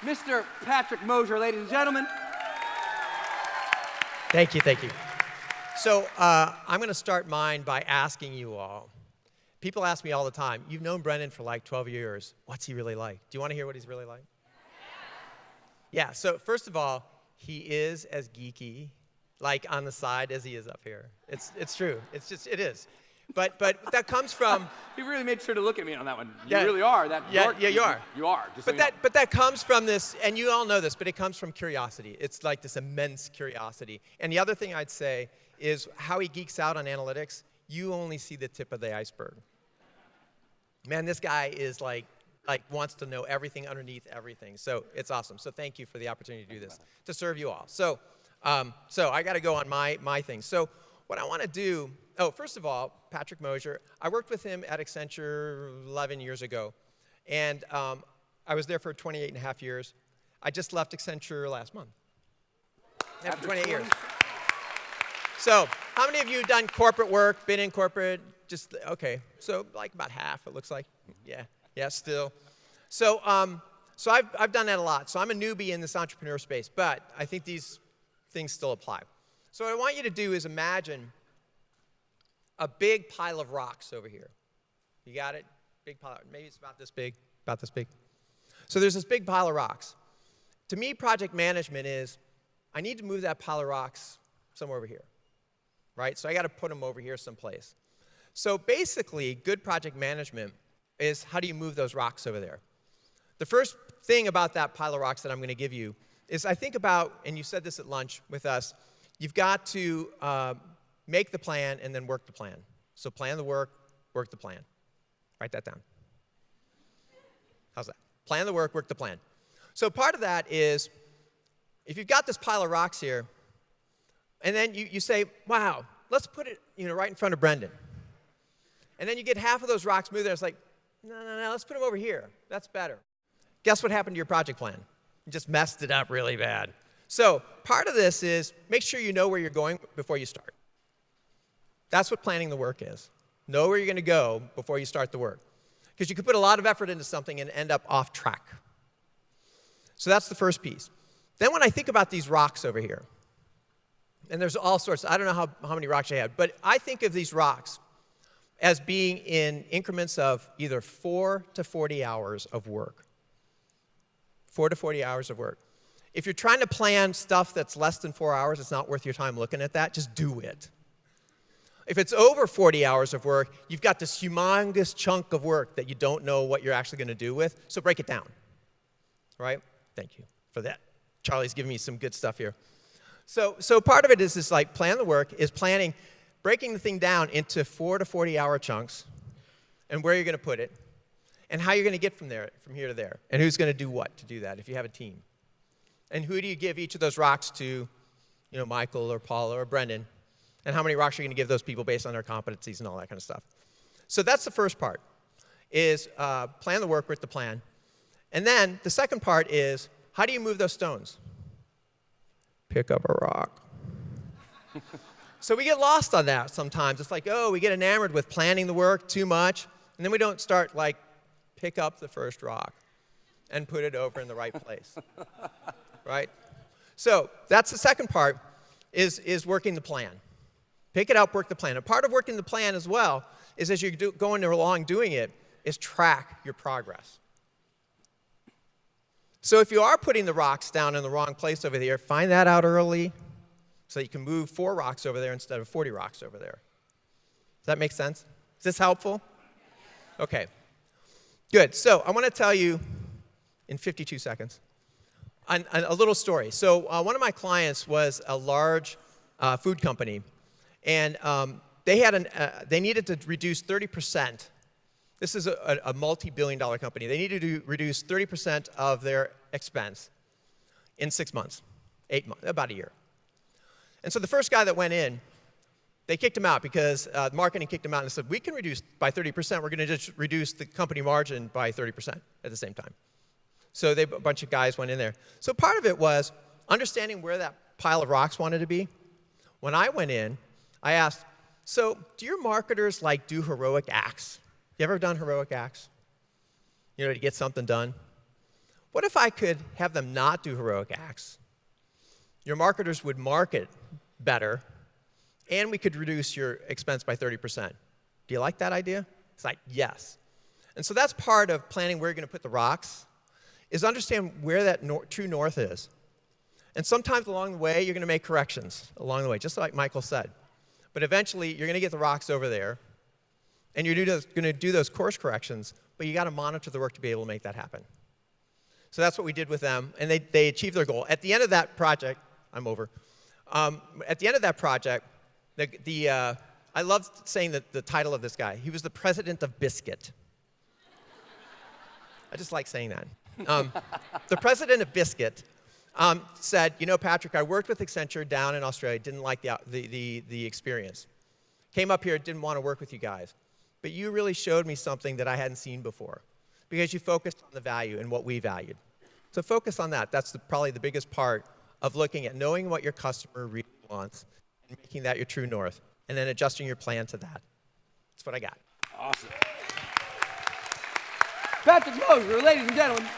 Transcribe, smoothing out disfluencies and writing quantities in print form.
Mr. Patrick Mosher, ladies and gentlemen. Thank you, thank you. So I'm going to start mine by asking you all. People ask me all the time, you've known Brendan for like 12 years. What's he really like? Do you want to hear what he's really like? Yeah, so first of all, he is as geeky, like on the side, as he is up here. It's true. It is. But that comes from... He really made sure to look at me on that one. You Yeah, really are. you are. You are. But that comes from this, and you all know this, but it comes from curiosity. It's like this immense curiosity. And the other thing I'd say is how he geeks out on analytics, you only see the tip of the iceberg. Man, this guy is like wants to know everything underneath everything. So it's awesome. So thank you for the opportunity to do this, to serve you all. So I got to go on my thing. So what I want to do, first of all, Patrick Mosher, I worked with him at Accenture 11 years ago. And I was there for 28 and a half years. I just left Accenture last month. After 28 years. So how many of you have done corporate work, been in corporate? Just, okay, so like about half, it looks like. Yeah, still. So I've done that a lot. So I'm a newbie in this entrepreneur space, but I think these things still apply. So what I want you to do is imagine a big pile of rocks over here. You got it? Big pile, maybe it's about this big, So there's this big pile of rocks. To me, project management is, I need to move that pile of rocks somewhere over here, right? So I got to put them over here someplace. So basically, good project management is how do you move those rocks over there? The first thing about that pile of rocks that I'm going to give you is I think about, and you said this at lunch with us, you've got to make the plan and then work the plan. So plan the work the plan. Write that down. How's that? Plan the work the plan. So part of that is, if you've got this pile of rocks here, and then you say, wow, let's put it right in front of Brendan. And then you get half of those rocks moved there. It's like, no, let's put them over here. That's better. Guess what happened to your project plan? You just messed it up really bad. So part of this is make sure you know where you're going before you start. That's what planning the work is. Know where you're going to go before you start the work. Because you could put a lot of effort into something and end up off track. So that's the first piece. Then when I think about these rocks over here, and there's all sorts, I don't know how many rocks I have, but I think of these rocks as being in increments of either 4 to 40 hours of work. 4 to 40 hours of work. If you're trying to plan stuff that's less than 4 hours, it's not worth your time looking at that. Just do it. If it's over 40 hours of work, you've got this humongous chunk of work that you don't know what you're actually going to do with, so break it down. Right? Thank you for that. Charlie's giving me some good stuff here. So part of it is like plan the work, is planning, breaking the thing down into 4 to 40 hour chunks, and where you're going to put it, and how you're going to get from here to there, and who's going to do what to do that if you have a team. And who do you give each of those rocks to, Michael or Paula or Brendan, and how many rocks are you going to give those people based on their competencies and all that kind of stuff. So that's the first part, is plan the work with the plan. And then the second part is, how do you move those stones? Pick up a rock. So we get lost on that sometimes. It's like, we get enamored with planning the work too much, and then we don't start, pick up the first rock and put it over in the right place, right? So that's the second part, is working the plan. Pick it up, work the plan. And part of working the plan as well is, as you're going along doing it, is track your progress. So if you are putting the rocks down in the wrong place over here, find that out early, so you can move 4 rocks over there instead of 40 rocks over there. Does that make sense? Is this helpful? Okay. Good. So I want to tell you in 52 seconds a little story. So one of my clients was a large food company, and they needed to reduce 30%. This is a multi-billion-dollar company. They needed to reduce 30% of their expense in 6 months, 8 months, about a year. And so the first guy that went in, they kicked him out because marketing kicked him out and said, we can reduce by 30%. We're going to just reduce the company margin by 30% at the same time. So a bunch of guys went in there. So part of it was understanding where that pile of rocks wanted to be. When I went in, I asked, so do your marketers do heroic acts? You ever done heroic acts? To get something done? What if I could have them not do heroic acts? Your marketers would market better, and we could reduce your expense by 30%. Do you like that idea? It's like, yes. And so that's part of planning where you're going to put the rocks, is understand where that true north is. And sometimes along the way, you're going to make corrections along the way, just like Michael said. But eventually, you're going to get the rocks over there, and you're going to do those course corrections, but you got to monitor the work to be able to make that happen. So that's what we did with them, and they achieved their goal. At the end of that project, I'm over. At the end of that project, I love saying the title of this guy. He was the president of Biscuit. I just like saying that. The president of Biscuit said, you know, Patrick, I worked with Accenture down in Australia, didn't like the experience. Came up here, didn't want to work with you guys. But you really showed me something that I hadn't seen before, because you focused on the value and what we valued. So focus on that. That's probably the biggest part of looking at knowing what your customer really wants and making that your true north, and then adjusting your plan to that. That's what I got. Awesome. Patrick Mosher, ladies and gentlemen.